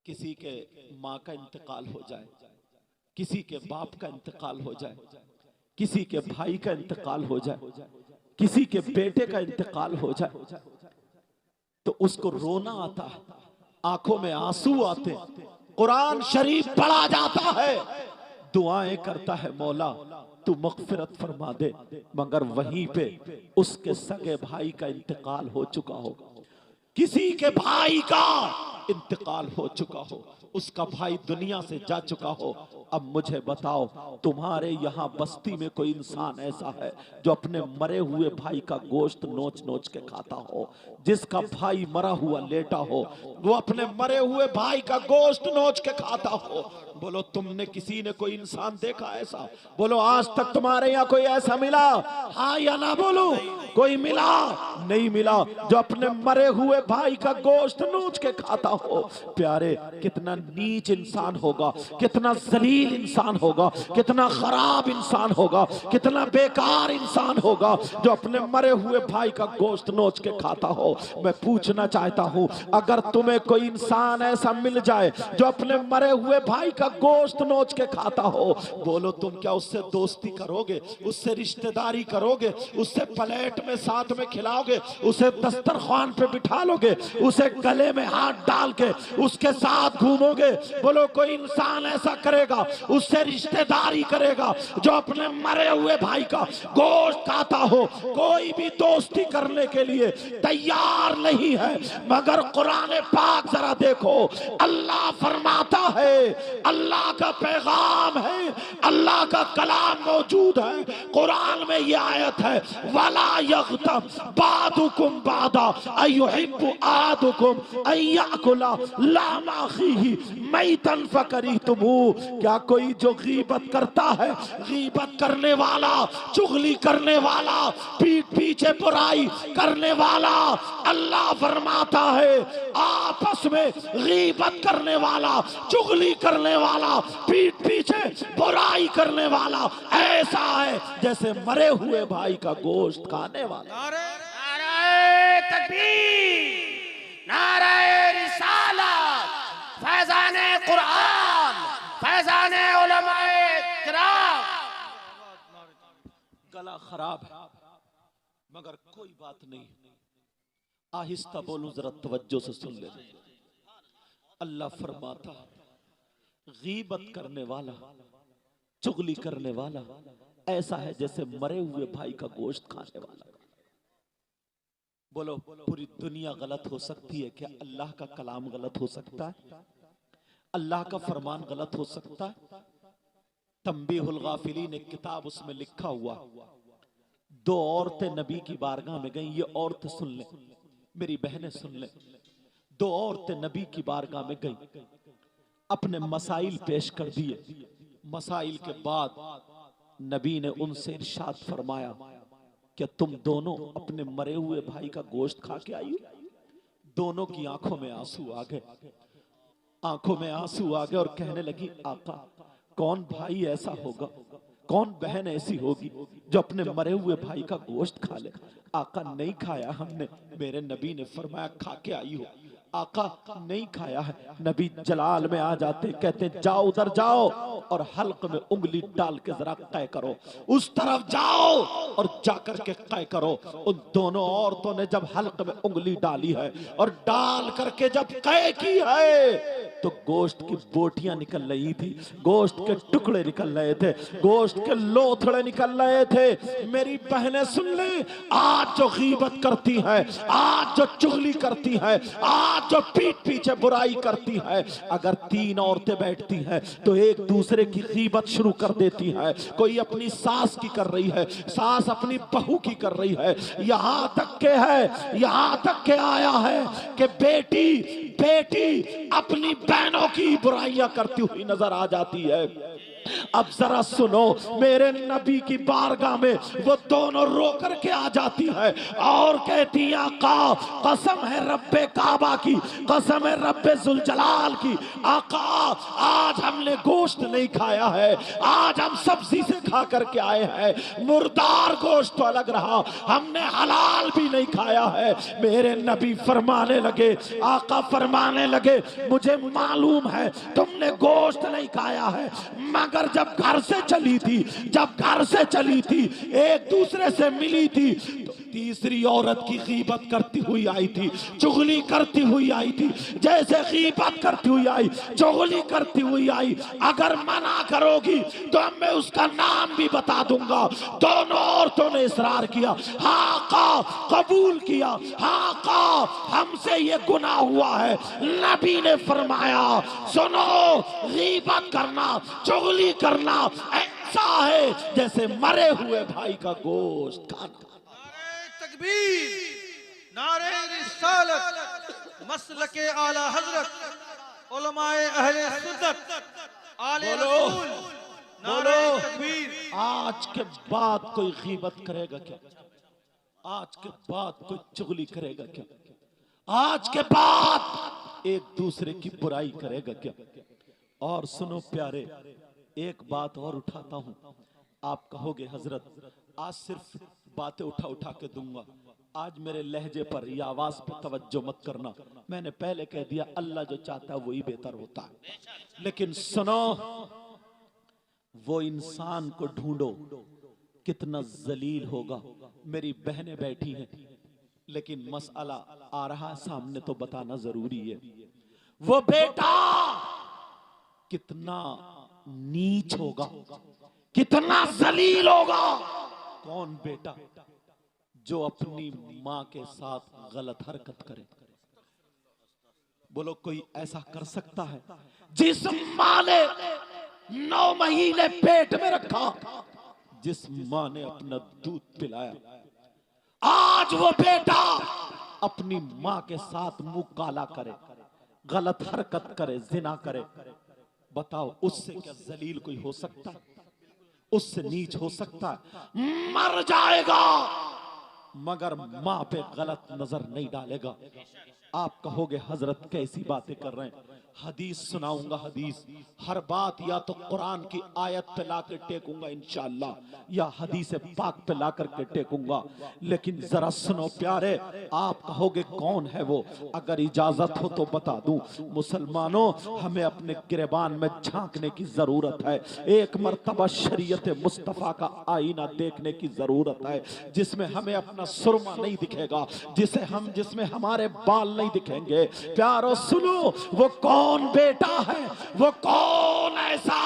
किसी के माँ का इंतकाल हो जाए, किसी के बाप का इंतकाल हो जाए, किसी के भाई का इंतकाल हो जाए, किसी के बेटे का इंतकाल हो जाए, तो उसको रोना आता है, आंखों में आंसू आते, कुरान शरीफ पढ़ा जाता है, दुआएं करता है, मौला तू मगफिरत फरमा दे। मगर वहीं पे उसके सगे भाई का इंतकाल हो चुका हो, किसी के भाई का इंतकाल हो चुका हो, उसका भाई दुनिया से जा चुका हो। अब मुझे बताओ, तुम्हारे यहाँ बस्ती में कोई इंसान ऐसा है जो अपने मरे हुए भाई का गोश्त नोच नोच के खाता हो? जिसका भाई मरा हुआ लेटा हो वो अपने मरे हुए भाई का गोश्त नोच के खाता हो? बोलो, तुमने किसी ने कोई इंसान देखा ऐसा? बोलो, आज तक तुम्हारे यहाँ कोई ऐसा मिला? हाँ या ना बोलो, कोई मिला? नहीं मिला जो अपने मरे हुए भाई का गोश्त नोच के खाता हो। प्यारे, कितना नीच इंसान होगा, कितना जलील इंसान होगा, कितना खराब इंसान होगा, कितना बेकार इंसान होगा जो अपने मरे हुए भाई का गोश्त नोच के खाता हो। मैं पूछना चाहता हूं, अगर तुम्हें कोई इंसान ऐसा मिल जाए जो अपने मरे हुए भाई का गोश्त नोच के खाता हो, बोलो तुम क्या उससे दोस्ती करोगे, उससे रिश्तेदारी करोगे, उससे प्लेट में साथ में खिलाओगे, उसे दस्तरखान पे बिठा लोगे, उसे गले में हाथ डाल के उसके साथ घूमोगे? बोलो, कोई इंसान ऐसा करेगा? उससे रिश्तेदारी करेगा जो अपने मरे हुए भाई का गोश्त खाता हो? कोई भी दोस्ती करने के लिए तैयार नहीं है। मगर कुरान पाक जरा देखो, अल्लाह फरमाता है, अल्लाह का पैगाम है, अल्लाह का कलाम मौजूद है कुरान में। ये आयत है, वला यग़तब बादुकुम बादा अयुहिब्बु आदुकुम अय्याकुला लामा अखीही मैतन फकरीतुमू। क्या कोई जो गीबत करता है, गीबत करने वाला, चुगली करने वाला, पीठ पीछे बुराई करने वाला, अल्लाह फरमाता है आपस में गीबत करने वाला, चुगली करने वाला, पीठ पीछे बुराई करने वाला ऐसा है जैसे मरे हुए भाई का गोश्त खाने वाला। नारे तकबीर, नारे रिसालत, फैज़ाने कुरान, फैज़ाने उलमाए किराम। गला खराब है मगर कोई बात नहीं, आहिस्ता बोलूं, जरा तवज्जो से सुन ले। अल्लाह फरमाता, गीबत करने वाला, चुगली करने वाला ऐसा है जैसे मरे हुए भाई का गोश्त खाने वाला। बोलो, पूरी दुनिया गलत हो सकती है क्या अल्लाह का कलाम गलत हो सकता है? अल्लाह का फरमान गलत हो सकता है? तंबीहुल गाफिलीन एक किताब, उसमें लिखा हुआ, दो औरतें नबी की बारगाह में गईं। ये औरतें सुन ले, मेरी बहनें सुन ले। दो औरतें नबी की बारगाह में गईं, अपने मसाइल पेश कर दिए। मसाइल के बाद नबी ने उनसे इरशाद फरमाया, क्या तुम दोनों अपने मरे हुए भाई का गोश्त खा के आई हो? दोनों की आंखों में आंसू आ गए, आंखों में आंसू आ गए और कहने लगी, आका, कौन भाई ऐसा होगा, कौन बहन ऐसी होगी जो अपने मरे हुए भाई का गोश्त खा ले? आका, नहीं खाया हमने। मेरे नबी ने फरमाया, खा के आई हो? आका, नहीं खाया है। नबी जलाल में आ जाते, कहते जाओ उधर जाओ और हल्क में उंगली डाल के जरा तय करो, उस तरफ जाओ और जाकर के तय करो। उन दोनों औरतों ने जब हल्क में उंगली डाली है और डाल करके जब तय की है तो गोश्त की बोटियां निकल रही थी, गोश्त के टुकड़े निकल रहे थे, गोश्त के लोथड़े निकल रहे थे। मेरी बहनें सुन ले, आज जो गीबत करती है, आज जो चुगली करती है, आज जो पीठ पीछे बुराई करती है, अगर तीन औरतें बैठती हैं तो एक दूसरे की गीबत शुरू कर देती है। कोई अपनी सास की कर रही है, सास अपनी बहू की कर रही है, यहां तक के है, यहां तक के आया है कि बेटी अपनी बहनों की बुराइयां करती हुई नजर आ जाती है। अब जरा सुनो, मेरे नबी की बारगाह में वो दोनों रो करके आ जाती है और कहती है आका कसम है रब्बे काबा की, कसम है रब्बे जुलजलाल की, आका आज हमने गोश्त नहीं खाया है, आज हम सब्जी से खा करके आए हैं, मुर्दार गोश्त तो अलग रहा, हमने हलाल भी नहीं खाया है। मेरे नबी फरमाने लगे, आका फरमाने लगे मुझे मालूम है तुमने गोश्त नहीं खाया है, मगर जब घर से चली थी, जब घर से चली थी, एक दूसरे से मिली थी, तो तीसरी औरत की गीबत करती हुई आई थी, चुगली करती हुई आई थी, जैसे गीबत करती हुई आई, चुगली करती हुई आई, अगर मना करोगी तो मैं उसका नाम भी बता दूंगा। दोनों औरतों ने इसरार किया, हाँ का कबूल किया, हाँ का हमसे ये गुनाह हुआ है। नबी ने फरमाया सुनो, गीबत करना, चुगली करना ऐसा है जैसे मरे हुए भाई का गोश्त खाना। तकबीर, नारे रिसालत, मसलके आला हजरत, उलमाए अहले सुन्नत, आले रसूल, नारे तकबीर। आज के बाद कोई गीबत करेगा क्या? आज के बाद कोई चुगली करेगा क्या? आज के बाद एक दूसरे की बुराई करेगा क्या? और सुनो प्यारे, एक बात और उठाता हूं, आप कहोगे हजरत आज सिर्फ बातें उठा उठा के दूंगा, आज मेरे लहजे पर या आवाज पर तवज्जो मत करना। मैंने पहले कह दिया अल्लाह जो चाहता है वही बेहतर होता है। लेकिन सुनो, वो इंसान को ढूंढो कितना जलील होगा। मेरी बहनें बैठी हैं, लेकिन मसला आ रहा सामने तो बताना जरूरी है। वो बेटा कितना नीच होगा, कितना जलील होगा। कौन बेटा जो अपनी मां के साथ गलत हरकत करे? बोलो कोई ऐसा कर सकता है? जिस मां ने 9 महीने पेट में रखा, जिस मां ने अपना दूध पिलाया, आज वो बेटा अपनी मां के साथ मुंह काला करे, गलत हरकत करे, जिना करे, बताओ उससे क्या जलील कोई हो सकता है? उससे नीच हो सकता है? मर जाएगा मगर मां पे गलत नजर नहीं डालेगा। आप कहोगे हजरत कैसी बातें कर रहे हैं? हदीस सुनाऊंगा, हदीस। हर बात या तो कुरान की आयत पे लाकर टेकूंगा इंशाअल्लाह, या हदीस पाक पे लाकर के टेकूंगा। लेकिन जरा सुनो प्यारे, आप कहोगे कौन है वो? अगर इजाजत हो तो बता दूं। मुसलमानों, हमें अपने गिरबान में झांकने की जरूरत है। एक मर्तबा शरीयत मुस्तफा का आईना देखने की जरूरत है, जिसमें हमें अपना सुरमा नहीं दिखेगा, जिसमें हमारे बाल नहीं दिखेंगे। प्यारो सुनो, वो कौन बेटा है, वो कौन ऐसा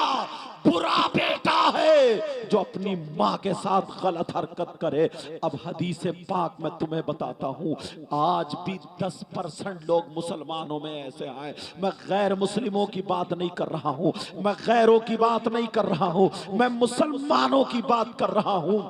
बुरा बेटा है जो अपनी मां के साथ गलत हरकत करे? अब हदीस पाक में तुम्हें बताता हूं, आज भी 10% लोग मुसलमानों में ऐसे हैं। मैं गैर मुस्लिमों की बात नहीं कर रहा हूं, मैं गैरों की बात नहीं कर रहा हूं, मैं मुसलमानों की बात कर रहा हूं।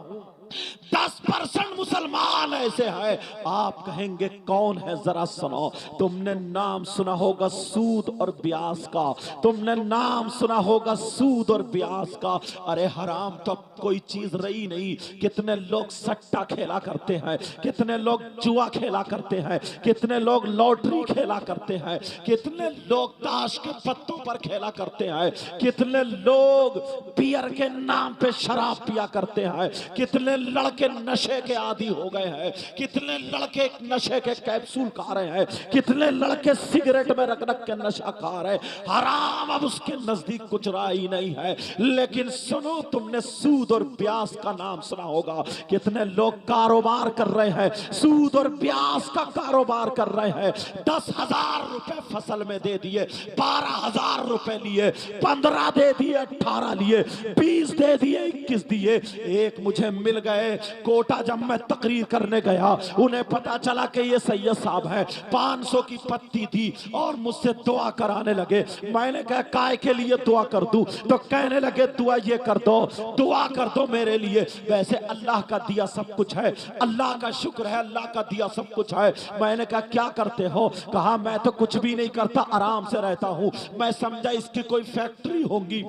10% मुसलमान ऐसे हैं। आप कहेंगे कौन है? जरा सुनो, तुमने नाम सुना होगा सूद और ब्याज का, तुमने नाम सुना होगा सूद और ब्याज का। अरे हराम तो कोई चीज रही नहीं। कितने लोग सट्टा खेला करते हैं, कितने लोग जुआ खेला करते हैं, कितने लोग लॉटरी खेला करते हैं, कितने लोग ताश के पत्तों पर खेला करते हैं, कितने लोग बियर के नाम पे शराब पिया करते हैं, कितने लड़के नशे के आदी हो गए हैं, कितने लड़के नशे के कैप्सूल खा रहे हैं, कितने लड़के सिगरेट में रख रख के नशा खा रहे हैं। हराम अब उसके नजदीक कुछ रहा ही नहीं है। लेकिन सुनो, तुमने सूद और ब्याज का नाम सुना होगा। कितने लोग कारोबार कर रहे हैं, सूद और ब्याज का कारोबार कर रहे हैं। 10,000 रुपए फसल में दे दिए, 12,000 रुपए लिए, 15 दे दिए, 18 लिए, 20 दे दिए, 21 दिए। एक मुझे मिल गए कोटा, जब मैं तकरीर करने गया, उन्हें पता चला कि ये सैयद साहब है। 500 की पत्ती थी और मुझसे दुआ कराने लगे। मैंने कहा काय के लिए दुआ कर दूं? तो कहने लगे दुआ ये कर दो, दुआ कर दो मेरे लिए। वैसे अल्लाह का दिया सब कुछ है, अल्लाह का शुक्र है, अल्लाह का दिया सब कुछ है। मैंने कहा क्या करते हो? कहा मैं तो कुछ भी नहीं करता, आराम से रहता हूं। मैं समझा इसकी कोई फैक्ट्री होगी,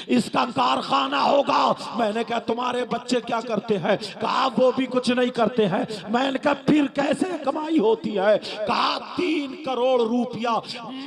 इसका कारखाना होगा। मैंने कहा तुम्हारे बच्चे क्या करते हैं? कहा वो भी कुछ नहीं करते हैं। मैंने कहा फिर कैसे कमाई होती है? कहा 3 करोड़ रुपया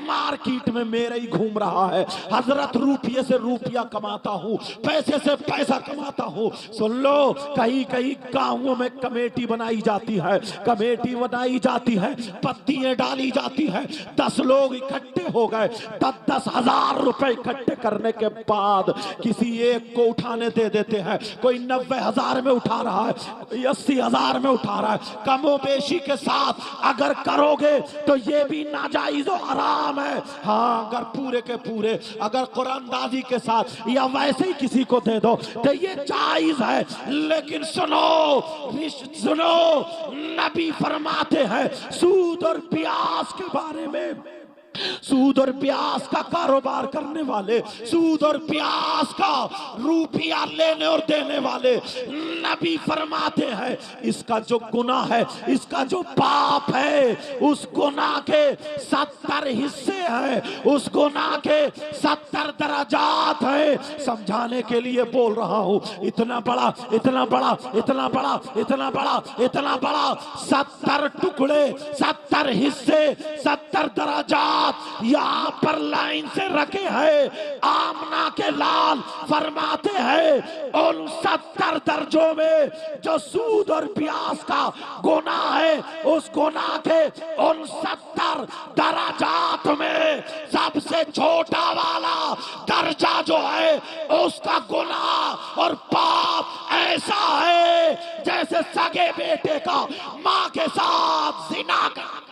मार्केट में मेरे ही घूम रहा है हजरत, रुपये से रुपया कमाता हूं, पैसे से पैसा कमाता हूं। सुन लो, कहीं कहीं गांवों में कमेटी बनाई जाती है, कमेटी बनाई जाती है, पत्तियां डाली जाती है, 10 लोग इकट्ठे हो गए, 10-10 हजार रुपए इकट्ठे करने के बाद किसी एक को उठाने दे देते हैं। कोई 90 हजार में उठा रहा है, कोई 80 हजार में उठा रहा है। कमो बेशी के साथ अगर करोगे तो ये भी नाजायज और हराम है। हाँ, अगर पूरे के पूरे अगर कुरानदाजी के साथ या वैसे ही किसी को दे दो तो ये जायज है। लेकिन सुनो, नबी फरमाते हैं सूद और ब्याज के बारे में, सूद और ब्याज का कारोबार करने वाले, सूद और ब्याज का रुपया लेने और देने वाले, नबी फरमाते हैं इसका जो गुनाह है, इसका जो पाप है, उस गुनाह के 70 हिस्से हैं, उस गुनाह के 70 दराजात हैं। समझाने के लिए बोल रहा हूं, इतना बड़ा 70 टुकड़े, 70 हिस्से, 70 दराजात यहां पर लाइन से रखे हैं। आमना के लाल फरमाते हैं उन 70 दर्जों में जो सूद और ब्याज का गुनाह है, उस गुनाह के उन 70 दराजात में सबसे छोटा वाला दर्जा जो है उसका गुनाह और पाप ऐसा है जैसे सगे बेटे का मां के साथ जिना का।